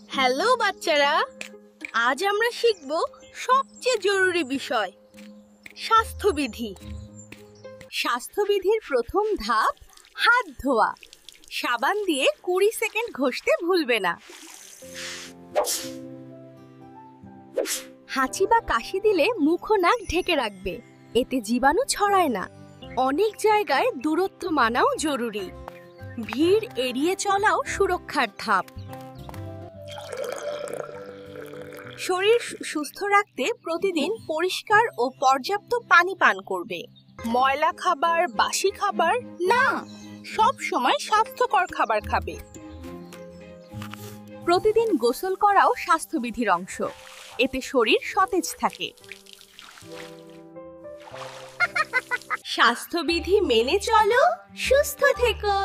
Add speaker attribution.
Speaker 1: Hello বাচ্চারা, আজ আমরা শিখব সবচেয়ে জরুরি বিষয় স্বাস্থ্যবিধি। স্বাস্থ্যবিধির প্রথম ধাপ হাত ধোয়া। সাবান দিয়ে 20 সেকেন্ড ঘষতে ভুলবে না। হাঁচি বা কাশি দিলে মুখ ও নাক ঢেকে রাখবে, এতে জীবাণু ছড়ায় না। অনেক জায়গায় দূরত্ব মানাও জরুরি। ভিড় এড়িয়ে চলাও সুরক্ষার ধাপ। শরীর সুস্থ রাখতে প্রতিদিন পরিষ্কার ও পর্যাপ্ত পানি পান করবে। ময়লা খাবার, বাসি খাবার না, সব সময় স্বাস্থ্যকর খাবার খাবে। প্রতিদিন গোসল করাও স্বাস্থ্যবিধির অংশ, এতে শরীর সতেজ থাকে। স্বাস্থ্যবিধি মেনে চলো, সুস্থ থেকো।